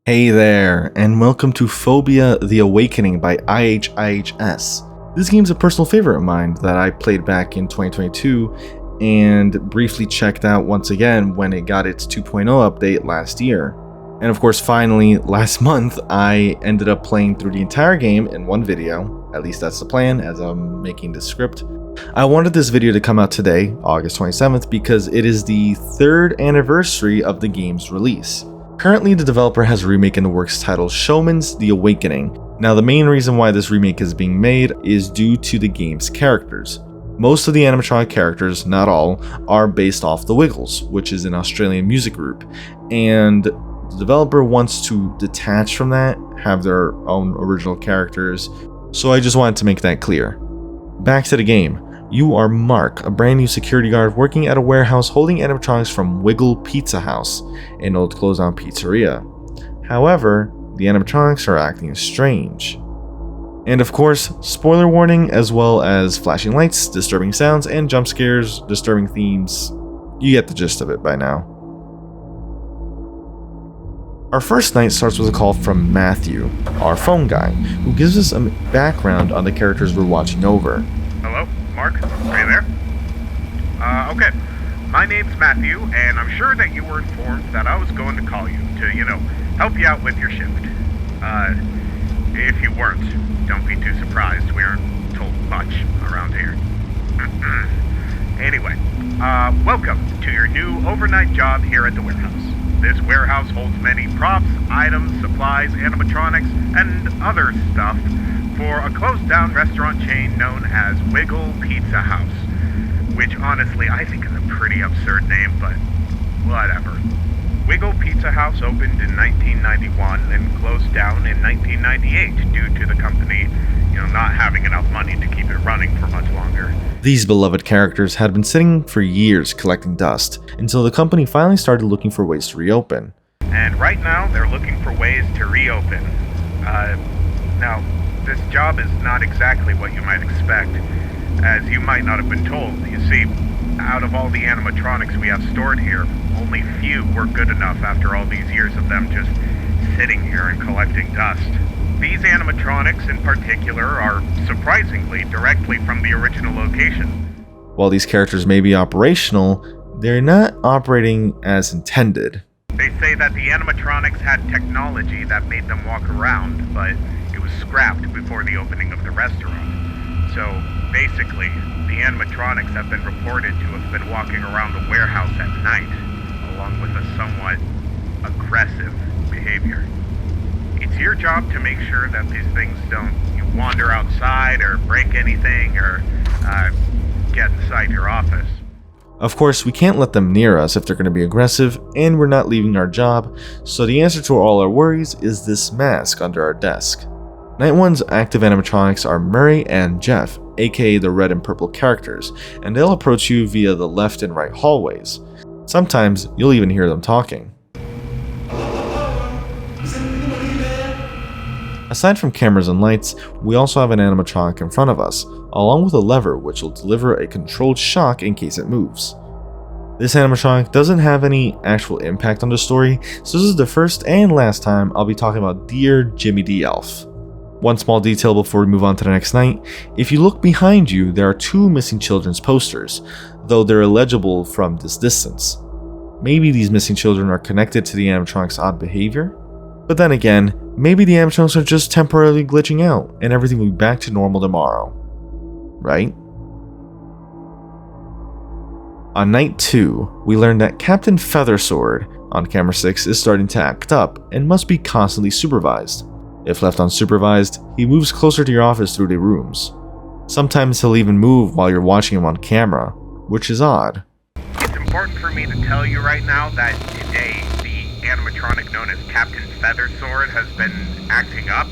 Hey there, and welcome to Phobia The Awakening by IHIHS. This game's a personal favorite of mine that I played back in 2022 and briefly checked out once again when it got its 2.0 update last year. And of course, finally, last month, I ended up playing through the entire game in one video. At least that's the plan as I'm making this script. I wanted this video to come out today, August 27th, because it is the 3rd anniversary of the game's release. Currently, the developer has a remake in the works titled Showman's The Awakening. Now, the main reason why this remake is being made is due to the game's characters. Most of the animatronic characters, not all, are based off the Wiggles, which is an Australian music group, and the developer wants to detach from that, have their own original characters, so I just wanted to make that clear. Back to the game. You are Mark, a brand new security guard working at a warehouse holding animatronics from Wiggle Pizza House, an old closed-down pizzeria. However, the animatronics are acting strange. And of course, spoiler warning, as well as flashing lights, disturbing sounds, and jump scares, disturbing themes. You get the gist of it by now. Our first night starts with a call from Matthew, our phone guy, who gives us a background on the characters we're watching over. Hello, Mark? Are you there? Okay. My name's Matthew, and I'm sure that you were informed that I was going to call you to, help you out with your shift. If you weren't, don't be too surprised. We aren't told much around here. Anyway, welcome to your new overnight job here at the warehouse. This warehouse holds many props, items, supplies, animatronics, and other stuff for a closed-down restaurant chain known as Wiggle Pizza House, which honestly I think is a pretty absurd name, but whatever. Wiggle Pizza House opened in 1991 and closed down in 1998 due to the company, not having enough money to keep it running for much longer. These beloved characters had been sitting for years collecting dust, until the company finally started looking for ways to reopen. And right now, they're looking for ways to reopen. Now, this job is not exactly what you might expect, as you might not have been told. You see, out of all the animatronics we have stored here, only few were good enough after all these years of them just sitting here and collecting dust. These animatronics in particular are surprisingly directly from the original location. While these characters may be operational, they're not operating as intended. They say that the animatronics had technology that made them walk around, but it was scrapped before the opening of the restaurant. So basically, the animatronics have been reported to have been walking around the warehouse at night, along with a somewhat aggressive behavior. It's your job to make sure that these things don't wander outside or break anything or get inside your office. Of course, we can't let them near us if they're going to be aggressive, and we're not leaving our job, so the answer to all our worries is this mask under our desk. Night 1's active animatronics are Murray and Jeff, aka the red and purple characters, and they'll approach you via the left and right hallways. Sometimes you'll even hear them talking. Aside from cameras and lights, we also have an animatronic in front of us, along with a lever which will deliver a controlled shock in case it moves. This animatronic doesn't have any actual impact on the story, so this is the first and last time I'll be talking about Dear Jimmy the Elf. One small detail before we move on to the next night: if you look behind you, there are 2 missing children's posters, though they're illegible from this distance. Maybe these missing children are connected to the animatronic's odd behavior? But then again, maybe the animatronics are just temporarily glitching out, and everything will be back to normal tomorrow. Right? On night 2, we learned that Captain Feathersword on camera 6 is starting to act up and must be constantly supervised. If left unsupervised, he moves closer to your office through the rooms. Sometimes he'll even move while you're watching him on camera, which is odd. It's important for me to tell you right now that today, the animatronic known as Captain Feathersword has been acting up.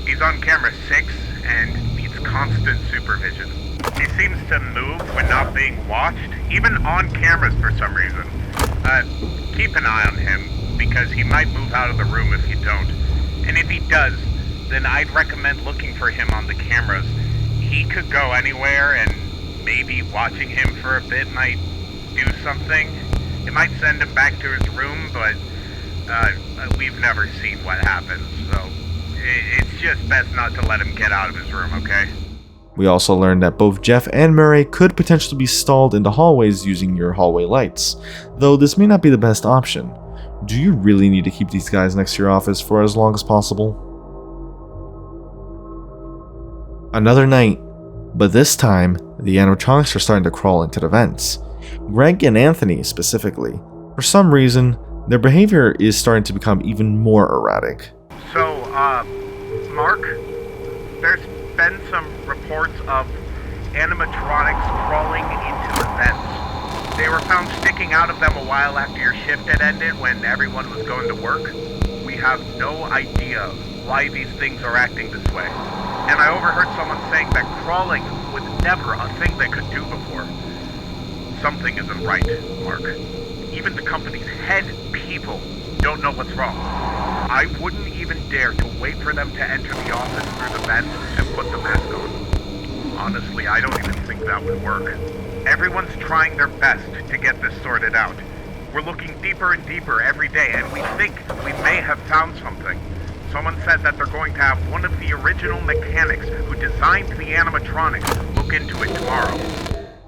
He's on camera 6 and needs constant supervision. He seems to move when not being watched, even on cameras for some reason. Keep an eye on him, because he might move out of the room if you don't. And if he does, then I'd recommend looking for him on the cameras. He could go anywhere, and maybe watching him for a bit might do something. It might send him back to his room, but we've never seen what happens, so it's just best not to let him get out of his room, okay? We also learned that both Jeff and Murray could potentially be stalled into hallways using your hallway lights, though this may not be the best option. Do you really need to keep these guys next to your office for as long as possible? Another night, but this time, the animatronics are starting to crawl into the vents. Greg and Anthony specifically. For some reason, their behavior is starting to become even more erratic. So, Mark, there's been some reports of animatronics crawling into the vents. They were found sticking out of them a while after your shift had ended when everyone was going to work. We have no idea why these things are acting this way. And I overheard someone saying that crawling was never a thing they could do before. Something isn't right, Mark. Even the company's head people don't know what's wrong. I wouldn't even dare to wait for them to enter the office through the vents and put the mask on. Honestly, I don't even think that would work. Everyone's trying their best to get this sorted out. We're looking deeper and deeper every day, and we think we may have found something. Someone said that they're going to have one of the original mechanics who designed the animatronics look into it tomorrow.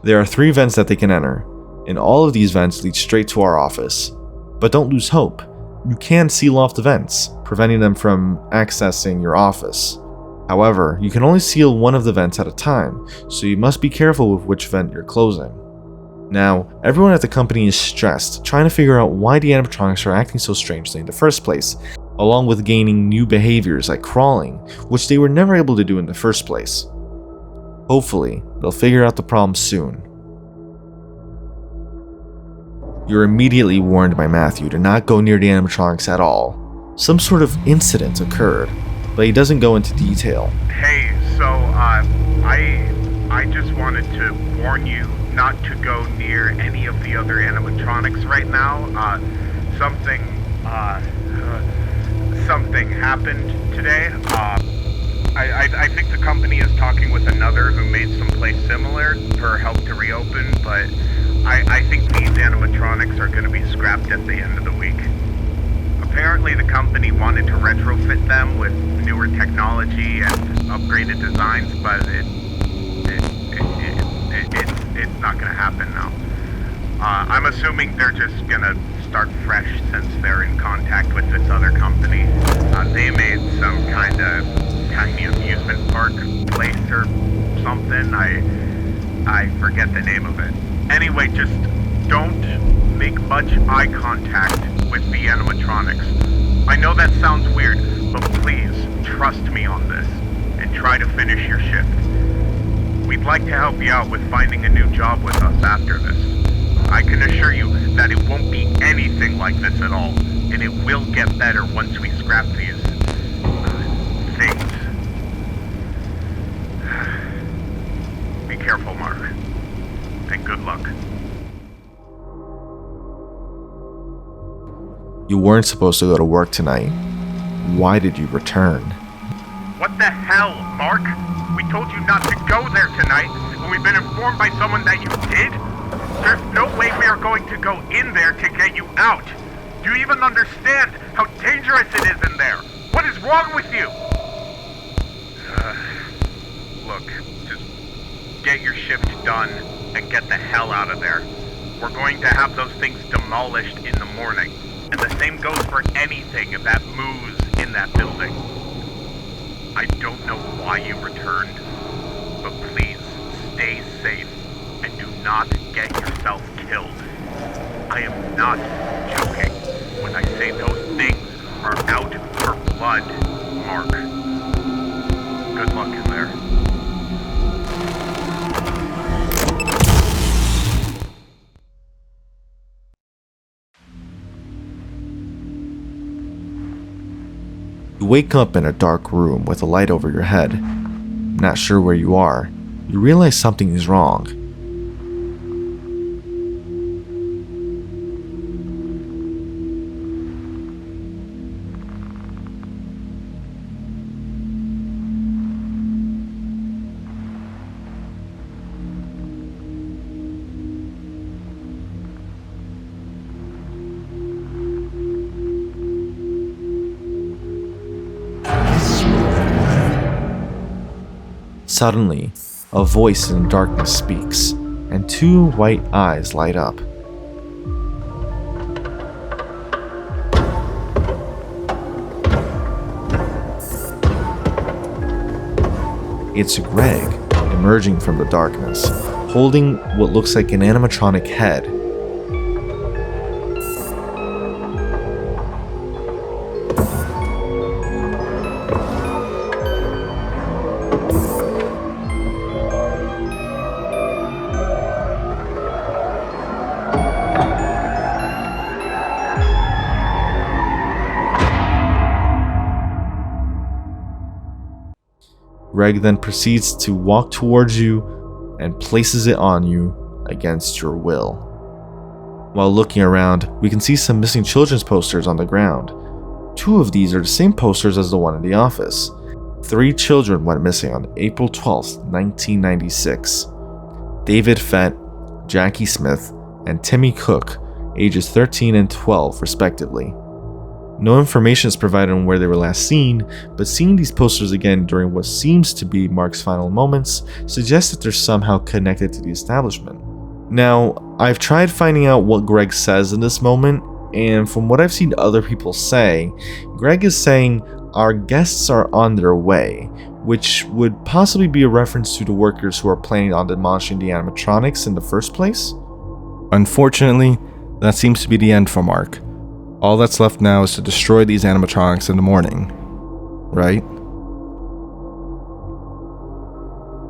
There are 3 vents that they can enter, and all of these vents lead straight to our office. But don't lose hope. You can seal off the vents, preventing them from accessing your office. However, you can only seal one of the vents at a time, so you must be careful with which vent you're closing. Now, everyone at the company is stressed, trying to figure out why the animatronics are acting so strangely in the first place, along with gaining new behaviors like crawling, which they were never able to do in the first place. Hopefully, they'll figure out the problem soon. You're immediately warned by Matthew to not go near the animatronics at all. Some sort of incident occurred, but he doesn't go into detail. Hey, so, I just wanted to warn you not to go near any of the other animatronics right now. Something happened today. I think the company is talking with another who made some place similar for help to reopen, but I think these animatronics are going to be scrapped at the end of the week. Apparently the company wanted to retrofit them with newer technology and upgraded designs, but it's not going to happen now. I'm assuming they're just going to start fresh since they're in contact with this other company. They made some kind of tiny amusement park place or something. I forget the name of it. Anyway, just don't make much eye contact with the animatronics. I know that sounds weird, but please trust me on this and try to finish your shift. We'd like to help you out with finding a new job with us after this. I can assure you that it won't be anything like this at all, and it will get better once we scrap these things. Be careful, Mark, and good luck. You weren't supposed to go to work tonight. Why did you return? What the hell, Mark? We told you not to go there tonight, and we've been informed by someone that you did? There's no way we are going to go in there to get you out. Do you even understand how dangerous it is in there? What is wrong with you? Look, just get your shift done and get the hell out of there. We're going to have those things demolished in the morning. And the same goes for anything that moves in that building. I don't know why you returned, but please stay safe and do not get yourself killed. I am not joking when I say those things are out for blood, Mark. Good luck in there. You wake up in a dark room with a light over your head. Not sure where you are, you realize something is wrong. Suddenly, a voice in the darkness speaks, and two white eyes light up. It's Greg, emerging from the darkness, holding what looks like an animatronic head. Greg then proceeds to walk towards you and places it on you against your will. While looking around, we can see some missing children's posters on the ground. Two of these are the same posters as the one in the office. 3 children went missing on April 12th, 1996. David Fett, Jackie Smith, and Timmy Cook, ages 13 and 12 respectively. No information is provided on where they were last seen, but seeing these posters again during what seems to be Mark's final moments suggests that they're somehow connected to the establishment. Now, I've tried finding out what Greg says in this moment, and from what I've seen other people say, Greg is saying, "Our guests are on their way," which would possibly be a reference to the workers who are planning on demolishing the animatronics in the first place. Unfortunately, that seems to be the end for Mark. All that's left now is to destroy these animatronics in the morning, right?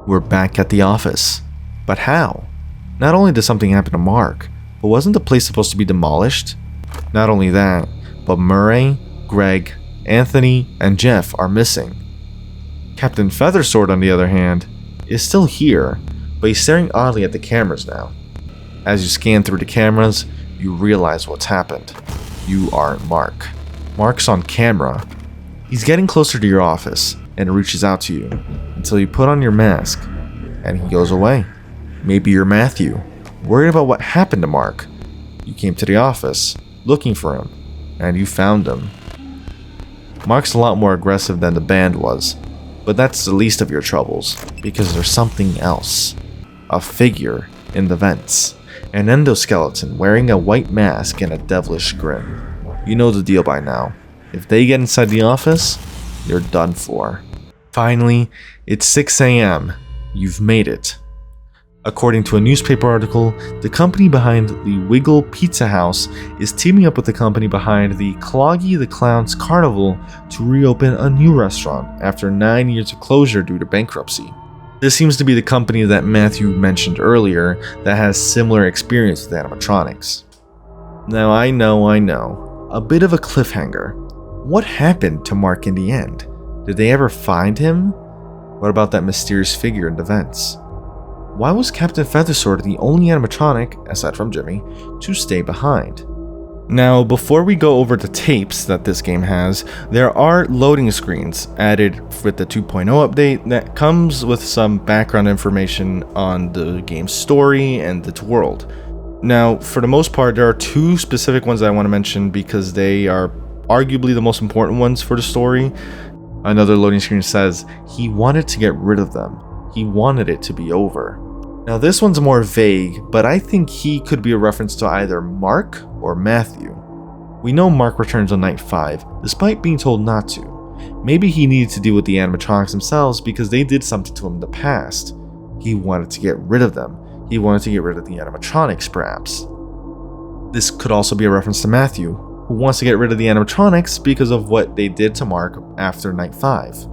We're back at the office. But how? Not only did something happen to Mark, but wasn't the place supposed to be demolished? Not only that, but Murray, Greg, Anthony, and Jeff are missing. Captain Feathersword, on the other hand, is still here, but he's staring oddly at the cameras now. As you scan through the cameras, you realize what's happened. You aren't Mark. Mark's on camera. He's getting closer to your office and reaches out to you until you put on your mask and he goes away. Maybe you're Matthew, worried about what happened to Mark. You came to the office looking for him and you found him. Mark's a lot more aggressive than the band was, but that's the least of your troubles because there's something else. A figure in the vents. An endoskeleton wearing a white mask and a devilish grin. You know the deal by now. If they get inside the office, you're done for. Finally, it's 6 a.m. You've made it. According to a newspaper article, the company behind the Wiggle Pizza House is teaming up with the company behind the Cloggy the Clown's Carnival to reopen a new restaurant after 9 years of closure due to bankruptcy. This seems to be the company that Matthew mentioned earlier that has similar experience with animatronics. Now I know, a bit of a cliffhanger. What happened to Mark in the end? Did they ever find him? What about that mysterious figure in the vents? Why was Captain Feathersword the only animatronic, aside from Jimmy, to stay behind? Now, before we go over the tapes that this game has, there are loading screens added with the 2.0 update that comes with some background information on the game's story and its world. Now, for the most part, there are 2 specific ones that I want to mention because they are arguably the most important ones for the story. Another loading screen says, he wanted to get rid of them. He wanted it to be over. Now this one's more vague, but I think he could be a reference to either Mark or Matthew. We know Mark returns on night 5, despite being told not to. Maybe he needed to deal with the animatronics themselves because they did something to him in the past. He wanted to get rid of them. He wanted to get rid of the animatronics, perhaps. This could also be a reference to Matthew, who wants to get rid of the animatronics because of what they did to Mark after night 5.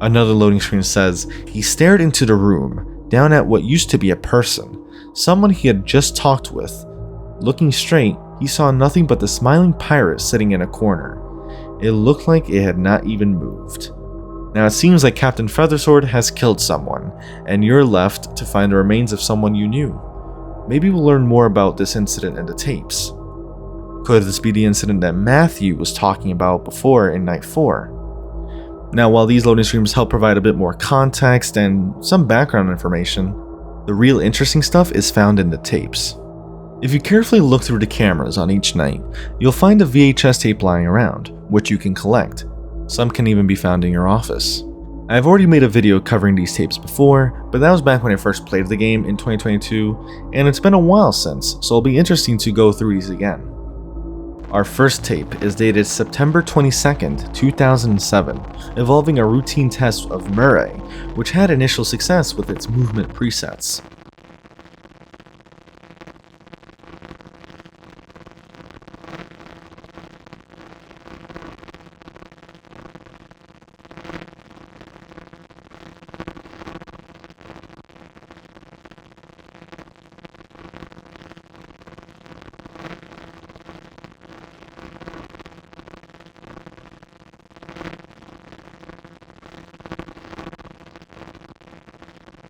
Another loading screen says, he stared into the room, down at what used to be a person, someone he had just talked with. Looking straight, he saw nothing but the smiling pirate sitting in a corner. It looked like it had not even moved. Now it seems like Captain Feathersword has killed someone, and you're left to find the remains of someone you knew. Maybe we'll learn more about this incident in the tapes. Could this be the incident that Matthew was talking about before in Night 4? Now, while these loading screens help provide a bit more context and some background information, the real interesting stuff is found in the tapes. If you carefully look through the cameras on each night, you'll find a VHS tape lying around, which you can collect. Some can even be found in your office. I've already made a video covering these tapes before, but that was back when I first played the game in 2022, and it's been a while since, so it'll be interesting to go through these again. Our first tape is dated September 22nd, 2007, involving a routine test of Murray, which had initial success with its movement presets.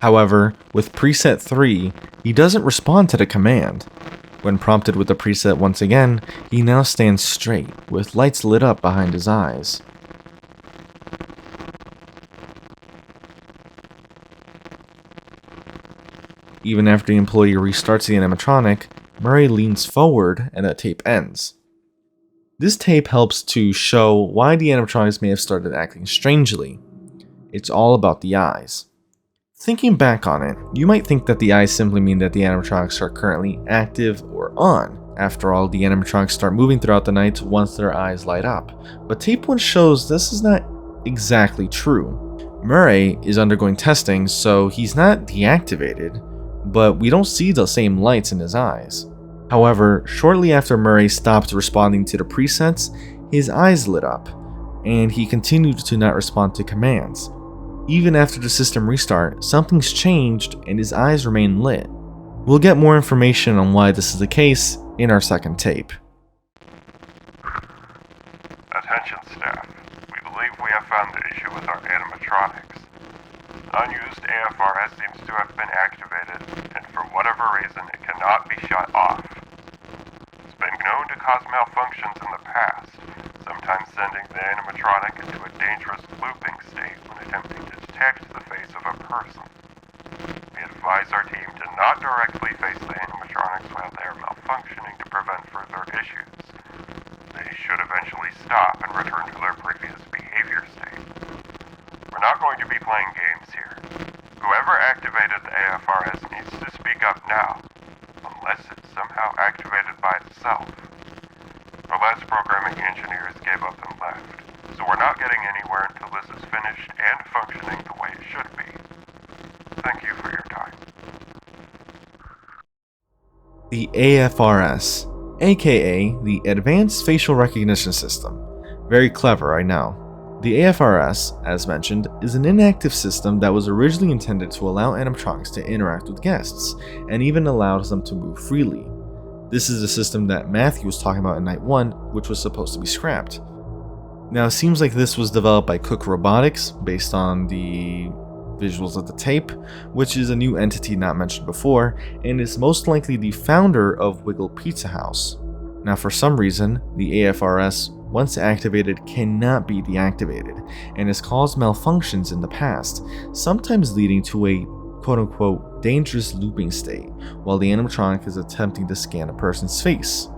However, with preset 3, he doesn't respond to the command. When prompted with the preset once again, he now stands straight, with lights lit up behind his eyes. Even after the employee restarts the animatronic, Murray leans forward and the tape ends. This tape helps to show why the animatronics may have started acting strangely. It's all about the eyes. Thinking back on it, you might think that the eyes simply mean that the animatronics are currently active or on. After all, the animatronics start moving throughout the night once their eyes light up. But tape 1 shows this is not exactly true. Murray is undergoing testing, so he's not deactivated, but we don't see the same lights in his eyes. However, shortly after Murray stopped responding to the presets, his eyes lit up, and he continued to not respond to commands. Even after the system restart, something's changed and his eyes remain lit. We'll get more information on why this is the case in our second tape. Attention staff, we believe we have found the issue with our animatronics. Unused AFRS seems to have been activated, and for whatever reason it cannot be shut off. It's been known to cause malfunctions in the past, sometimes sending the animatronic into a dangerous looping state when attempting to detect the face of a person. We advise our team to not directly face the animatronics while they are malfunctioning to prevent further issues. They should eventually stop and return to their previous behavior state. We're not going to be playing games here. Whoever activated the AFRS needs to speak up now, unless it's somehow activated by itself. Our last programming engineers gave up and left, so we're not getting anywhere until this is finished and functioning the way it should be. Thank you for your time. The AFRS, aka the Advanced Facial Recognition System. Very clever, I know. The AFRS, as mentioned, is an inactive system that was originally intended to allow animatronics to interact with guests, and even allows them to move freely. This is the system that Matthew was talking about in Night 1, which was supposed to be scrapped. Now, it seems like this was developed by Cook Robotics, based on the visuals of the tape, which is a new entity not mentioned before, and is most likely the founder of Wiggle Pizza House. Now, for some reason, the AFRS, once activated, cannot be deactivated, and has caused malfunctions in the past, sometimes leading to a quote-unquote dangerous looping state, while the animatronic is attempting to scan a person's face.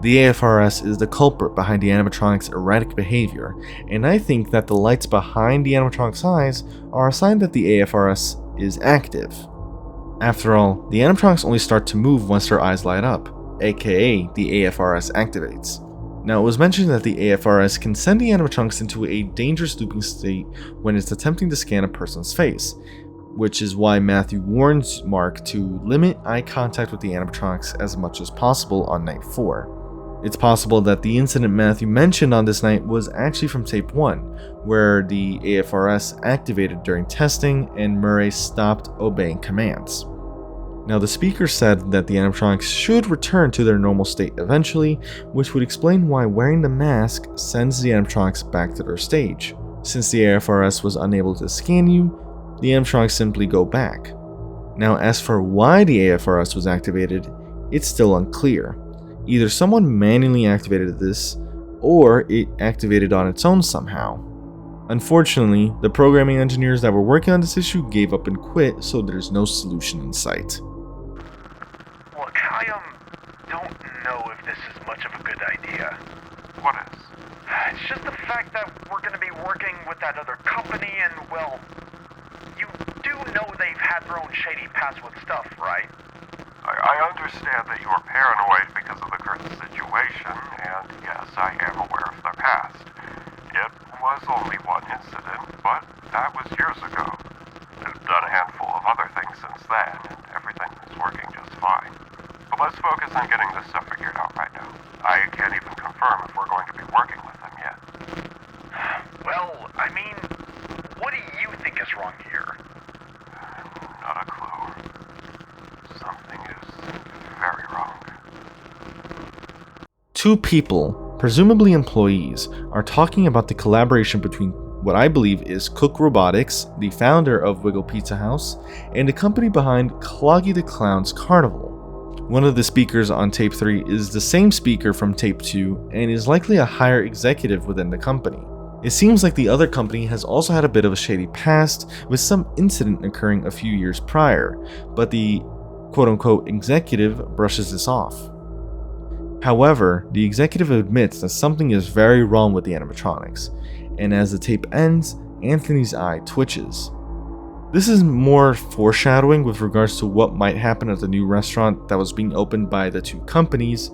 The AFRS is the culprit behind the animatronic's erratic behavior, and I think that the lights behind the animatronic's eyes are a sign that the AFRS is active. After all, the animatronics only start to move once their eyes light up, aka the AFRS activates. Now, it was mentioned that the AFRS can send the animatronics into a dangerous looping state when it's attempting to scan a person's face, which is why Matthew warns Mark to limit eye contact with the animatronics as much as possible on Night 4. It's possible that the incident Matthew mentioned on this night was actually from Tape 1, where the AFRS activated during testing and Murray stopped obeying commands. Now, the speaker said that the animatronics should return to their normal state eventually, which would explain why wearing the mask sends the animatronics back to their stage. Since the AFRS was unable to scan you, the animatronics simply go back. Now, as for why the AFRS was activated, it's still unclear. Either someone manually activated this, or it activated on its own somehow. Unfortunately, the programming engineers that were working on this issue gave up and quit, so there's no solution in sight. Look, I don't know if this is much of a good idea. What is? It's just the fact that we're going to be working with that other company and, well, you do know they've had their own shady past with stuff, right? I understand that you are paranoid because of the current situation, and yes, I am aware of their past. It was only one incident, but that was years ago. I've done a handful of other things since then, and everything is working just fine. But let's focus on getting this stuff figured out right now. I can't even confirm if we're going to be working with them yet. Well, I mean, what do you think is wrong here? Not a clue. Something is very wrong. Two people, presumably employees, are talking about the collaboration between what I believe is Cook Robotics, the founder of Wiggle Pizza House, and the company behind Cloggy the Clown's Carnival. One of the speakers on tape 3 is the same speaker from tape 2 and is likely a higher executive within the company. It seems like the other company has also had a bit of a shady past, with some incident occurring a few years prior, but the quote-unquote executive brushes this off. However, the executive admits that something is very wrong with the animatronics, and as the tape ends, Anthony's eye twitches. This is more foreshadowing with regards to what might happen at the new restaurant that was being opened by the two companies,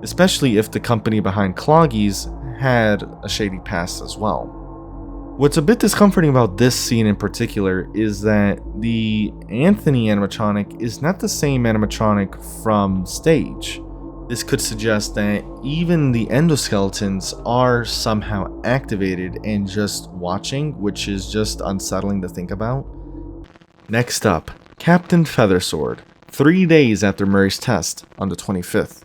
especially if the company behind Cloggy's had a shady past as well. What's a bit discomforting about this scene in particular is that the Anthony animatronic is not the same animatronic from stage. This could suggest that even the endoskeletons are somehow activated and just watching, which is just unsettling to think about. Next up, Captain Feathersword, 3 days after Murray's test on the 25th.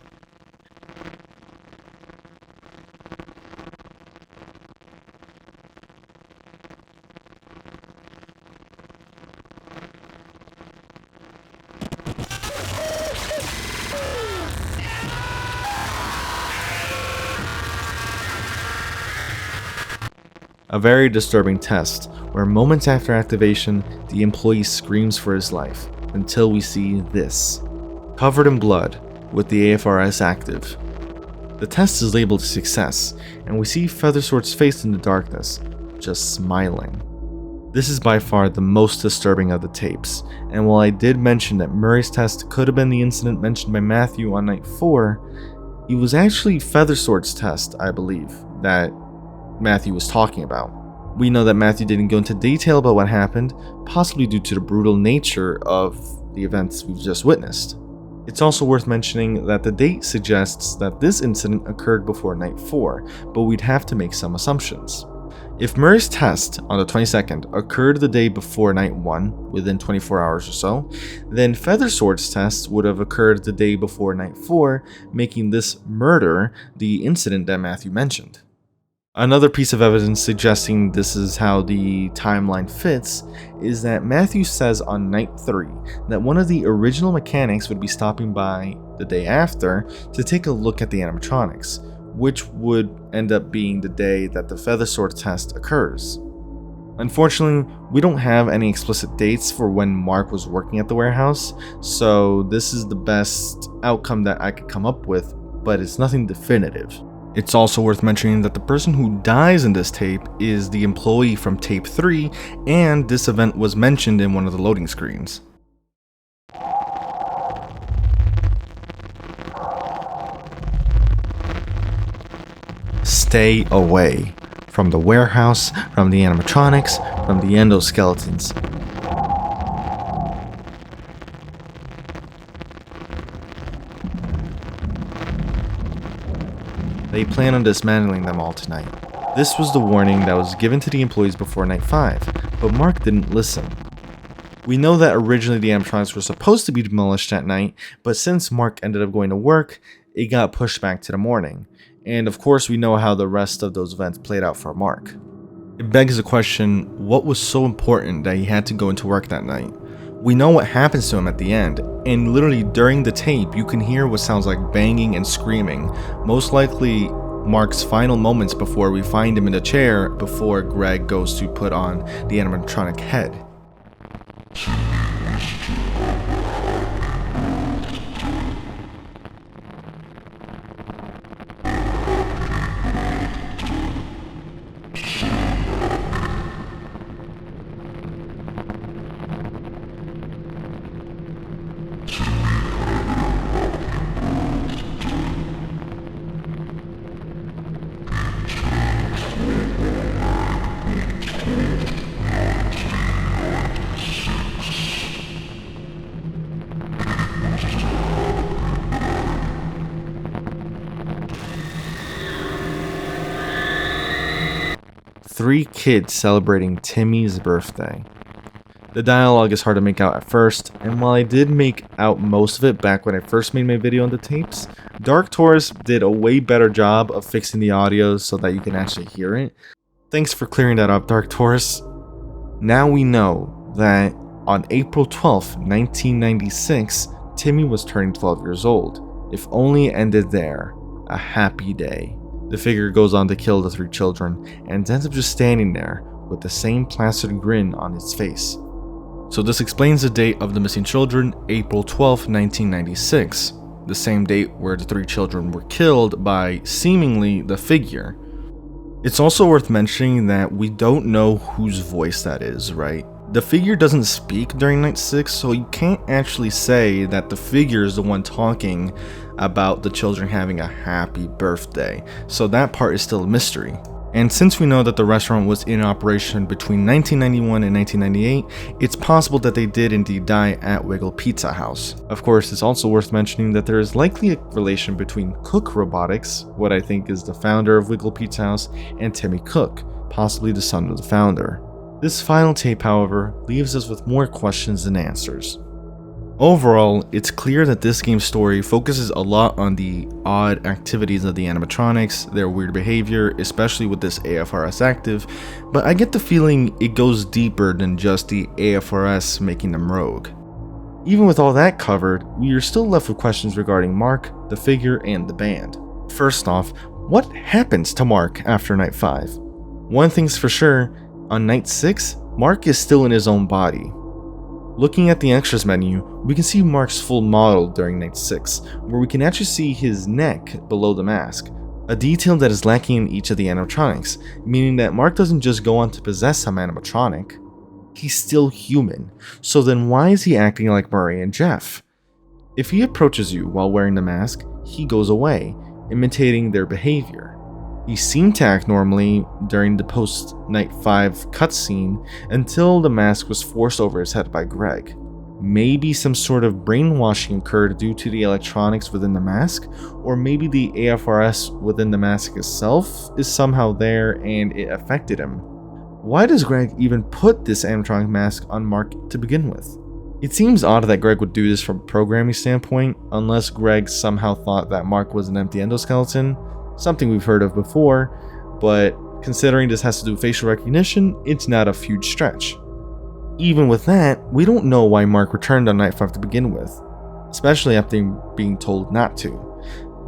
A very disturbing test, where moments after activation, the employee screams for his life, until we see this. Covered in blood, with the AFRS active. The test is labeled a success, and we see Feathersword's face in the darkness, just smiling. This is by far the most disturbing of the tapes, and while I did mention that Murray's test could have been the incident mentioned by Matthew on night 4, it was actually Feathersword's test, I believe, that Matthew was talking about. We know that Matthew didn't go into detail about what happened, possibly due to the brutal nature of the events we've just witnessed. It's also worth mentioning that the date suggests that this incident occurred before night 4, but we'd have to make some assumptions. If Murray's test on the 22nd occurred the day before night 1, within 24 hours or so, then Feathersword's test would have occurred the day before night 4, making this murder the incident that Matthew mentioned. Another piece of evidence suggesting this is how the timeline fits is that Matthew says on night 3 that one of the original mechanics would be stopping by the day after to take a look at the animatronics, which would end up being the day that the Feathersword test occurs. Unfortunately, we don't have any explicit dates for when Mark was working at the warehouse, so this is the best outcome that I could come up with, but it's nothing definitive. It's also worth mentioning that the person who dies in this tape is the employee from tape 3, and this event was mentioned in one of the loading screens. Stay away from the warehouse, from the animatronics, from the endoskeletons. They plan on dismantling them all tonight. This was the warning that was given to the employees before night 5, but Mark didn't listen. We know that originally the animatronics were supposed to be demolished at night, but since Mark ended up going to work, it got pushed back to the morning. And of course we know how the rest of those events played out for Mark. It begs the question, what was so important that he had to go into work that night? We know what happens to him at the end, and literally during the tape you can hear what sounds like banging and screaming, most likely Mark's final moments before we find him in the chair before Greg goes to put on the animatronic head. 3 kids celebrating Timmy's birthday. The dialogue is hard to make out at first, and while I did make out most of it back when I first made my video on the tapes, Dark Taurus did a way better job of fixing the audio so that you can actually hear it. Thanks for clearing that up, Dark Taurus. Now we know that on April 12th, 1996, Timmy was turning 12 years old. If only it ended there. A happy day. The figure goes on to kill the 3 children, and ends up just standing there with the same placid grin on its face. So this explains the date of the missing children, April 12th, 1996, the same date where the 3 children were killed by, seemingly, the figure. It's also worth mentioning that we don't know whose voice that is, right? The figure doesn't speak during night 6, so you can't actually say that the figure is the one talking about the children having a happy birthday, so that part is still a mystery. And since we know that the restaurant was in operation between 1991 and 1998, it's possible that they did indeed die at Wiggle Pizza House. Of course, it's also worth mentioning that there is likely a relation between Cook Robotics, what I think is the founder of Wiggle Pizza House, and Timmy Cook, possibly the son of the founder. This final tape, however, leaves us with more questions than answers. Overall, it's clear that this game's story focuses a lot on the odd activities of the animatronics, their weird behavior, especially with this AFRS active, but I get the feeling it goes deeper than just the AFRS making them rogue. Even with all that covered, we are still left with questions regarding Mark, the figure, and the band. First off, what happens to Mark after night 5? One thing's for sure, on night 6, Mark is still in his own body. Looking at the extras menu, we can see Mark's full model during night 6, where we can actually see his neck below the mask, a detail that is lacking in each of the animatronics, meaning that Mark doesn't just go on to possess some animatronic, he's still human. So then why is he acting like Murray and Jeff? If he approaches you while wearing the mask, he goes away, imitating their behavior. He seemed to act normally during the post-Night 5 cutscene until the mask was forced over his head by Greg. Maybe some sort of brainwashing occurred due to the electronics within the mask, or maybe the AFRS within the mask itself is somehow there and it affected him. Why does Greg even put this animatronic mask on Mark to begin with? It seems odd that Greg would do this from a programming standpoint, unless Greg somehow thought that Mark was an empty endoskeleton, something we've heard of before, but considering this has to do with facial recognition, it's not a huge stretch. Even with that, we don't know why Mark returned on night 5 to begin with, especially after being told not to.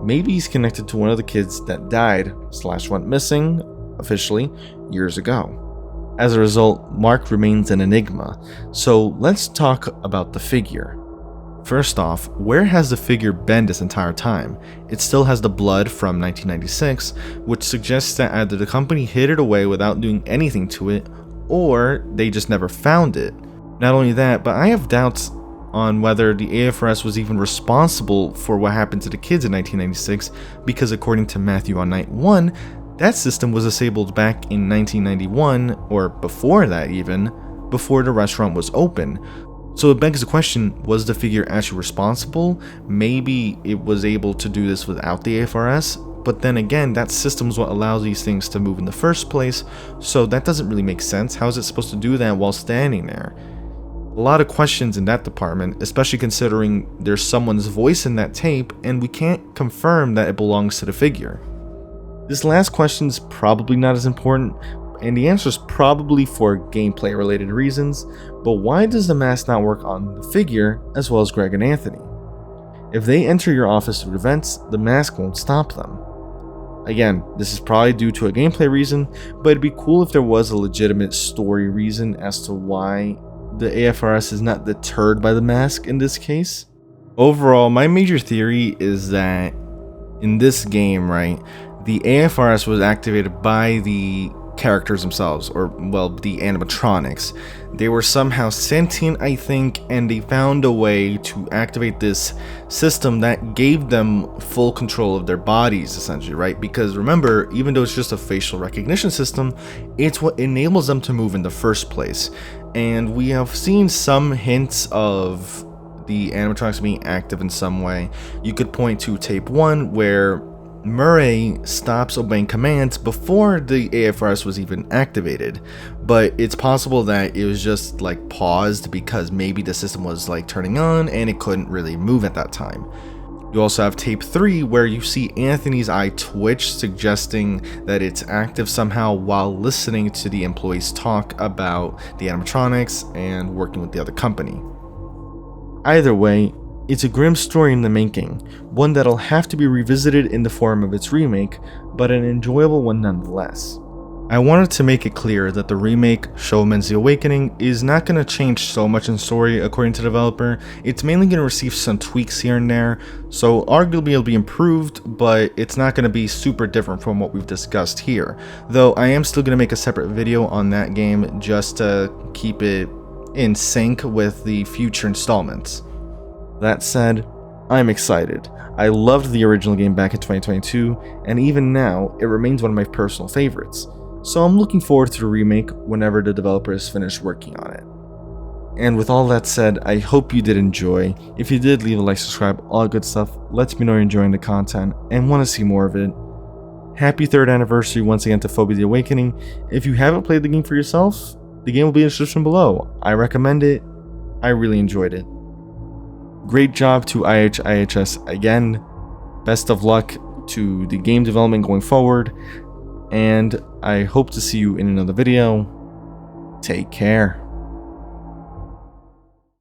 Maybe he's connected to one of the kids that died / went missing, officially, years ago. As a result, Mark remains an enigma, so let's talk about the figure. First off, where has the figure been this entire time? It still has the blood from 1996, which suggests that either the company hid it away without doing anything to it, or they just never found it. Not only that, but I have doubts on whether the AFRS was even responsible for what happened to the kids in 1996, because according to Matthew on night 1, that system was disabled back in 1991, or before that even, before the restaurant was open. So it begs the question, was the figure actually responsible? Maybe it was able to do this without the AFRS, but then again, that system is what allows these things to move in the first place, so that doesn't really make sense. How is it supposed to do that while standing there? A lot of questions in that department, especially considering there's someone's voice in that tape, and we can't confirm that it belongs to the figure. This last question is probably not as important, and the answer is probably for gameplay related reasons, but why does the mask not work on the figure as well as Greg and Anthony? If they enter your office through vents, the mask won't stop them. Again, this is probably due to a gameplay reason, but it'd be cool if there was a legitimate story reason as to why the AFRS is not deterred by the mask in this case. Overall, my major theory is that in this game, right, the AFRS was activated by the characters themselves, or well, the animatronics. They were somehow sentient, I think, and they found a way to activate this system that gave them full control of their bodies, essentially, right? Because remember, even though it's just a facial recognition system, it's what enables them to move in the first place. And we have seen some hints of the animatronics being active in some way. You could point to tape 1 where Murray stops obeying commands before the AFRS was even activated, but it's possible that it was just like paused because maybe the system was like turning on and it couldn't really move at that time. You also have tape 3 where you see Anthony's eye twitch, suggesting that it's active somehow while listening to the employees talk about the animatronics and working with the other company. Either way, it's a grim story in the making, one that'll have to be revisited in the form of its remake, but an enjoyable one nonetheless. I wanted to make it clear that the remake, Showman's The Awakening, is not going to change so much in story according to the developer. It's mainly going to receive some tweaks here and there, so arguably it'll be improved, but it's not going to be super different from what we've discussed here, though I am still going to make a separate video on that game just to keep it in sync with the future installments. That said, I'm excited. I loved the original game back in 2022, and even now, it remains one of my personal favorites. So I'm looking forward to the remake whenever the developer is finished working on it. And with all that said, I hope you did enjoy. If you did, leave a like, subscribe, all good stuff. Lets me know you're enjoying the content and want to see more of it. Happy 3rd anniversary once again to Phobia the Awakening. If you haven't played the game for yourself, the game will be in the description below. I recommend it. I really enjoyed it. Great job to IHIHS again. Best of luck to the game development going forward. And I hope to see you in another video. Take care.